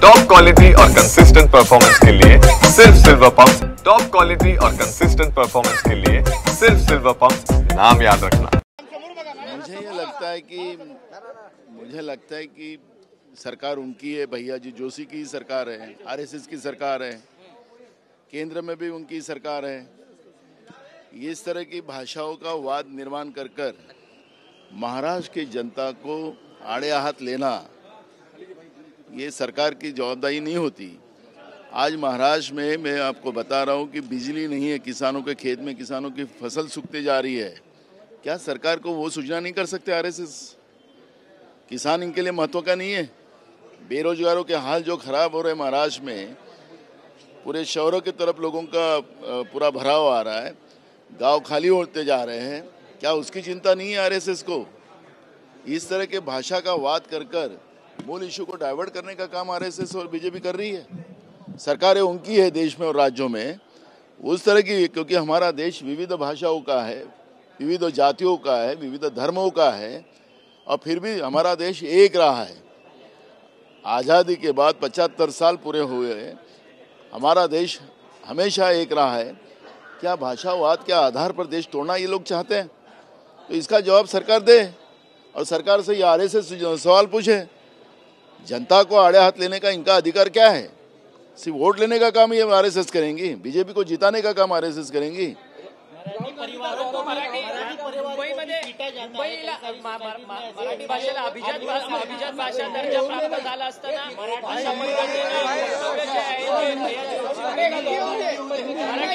Top quality और consistent performance के लिए सिर्फ सिल्वर पंप। टॉप क्वालिटी और कंसिस्टेंट परफॉर्मेंस के लिए सिर्फ सिल्वर पंप, नाम याद रखना। मुझे लगता है कि सरकार उनकी है, भैया जी जोशी की सरकार है, आरएसएस की सरकार है, केंद्र में भी उनकी सरकार है। ये इस तरह की भाषाओं का वाद निर्माण कर कर महाराष्ट्र की जनता को आड़े हाथ लेना, ये सरकार की जवाबदारी नहीं होती। आज महाराष्ट्र में मैं आपको बता रहा हूँ कि बिजली नहीं है, किसानों के खेत में किसानों की फसल सूखते जा रही है। क्या सरकार को वो सूचना नहीं कर सकते आरएसएस? किसान इनके लिए महत्व का नहीं है? बेरोजगारों के हाल जो खराब हो रहे हैं महाराष्ट्र में, पूरे शहरों की तरफ लोगों का पूरा भराव आ रहा है, गांव खाली होते जा रहे हैं, क्या उसकी चिंता नहीं है आरएसएस को? इस तरह के भाषा का वाद कर कर मूल इशू को डाइवर्ट करने का काम आरएसएस और बीजेपी कर रही है। सरकारें उनकी है देश में और राज्यों में उस तरह की, क्योंकि हमारा देश विविध भाषाओं का है, विविध जातियों का है, विविध धर्मों का है, और फिर भी हमारा देश एक रहा है। आज़ादी के बाद 75 साल पूरे हुए, हमारा देश हमेशा एक रहा है। क्या भाषावाद के आधार पर देश तोड़ना ये लोग चाहते हैं? तो इसका जवाब सरकार दे, और सरकार से ये आरएसएस सवाल पूछे, जनता को आड़े हाथ लेने का इनका अधिकार क्या है? सिर्फ वोट लेने का काम ये आरएसएस करेंगी, बीजेपी को जिताने का काम आरएसएस करेंगी। परिवारों को मराठी मुंबईमध्ये मराठी भाषेला अभिजात भाषा दर्जा प्राप्त झाला असताना अशा मराठी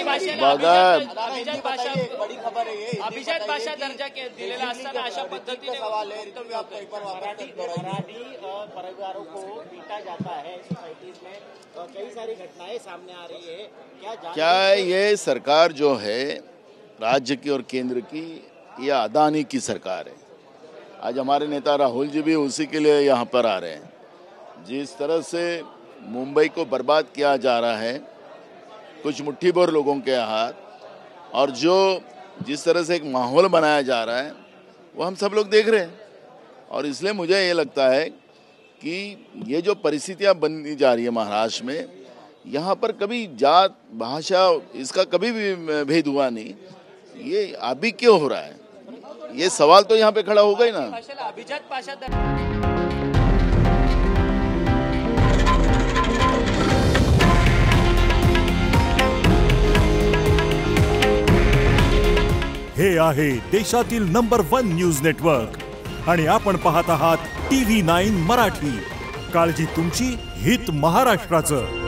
भाषेला अभिजात भाषा दर्जा दिलेला असताना अशा पद्धतीने मराठी परिवारों को पीटा जाता है सोसाइटीज में, कई सारी घटनाएं सामने आ रही है। क्या ये सरकार जो है राज्य की और केंद्र की, या अदानी की सरकार है? आज हमारे नेता राहुल जी भी उसी के लिए यहाँ पर आ रहे हैं। जिस तरह से मुंबई को बर्बाद किया जा रहा है कुछ मुट्ठी भर लोगों के हाथ, और जिस तरह से एक माहौल बनाया जा रहा है वो हम सब लोग देख रहे हैं। और इसलिए मुझे ये लगता है कि ये जो परिस्थितियाँ बनी जा रही है महाराष्ट्र में, यहाँ पर कभी जात भाषा इसका कभी भी भेद हुआ नहीं। ये अभी क्यों हो रहा है? ये सवाल तो यहाँ पे खड़ा होगा ही ना। अभिजात भाषा हे आहे देशातील नंबर 1 न्यूज नेटवर्क आणि आपण पाहत आहात TV9 मराठी। काळजी तुमची, हित महाराष्ट्राचं।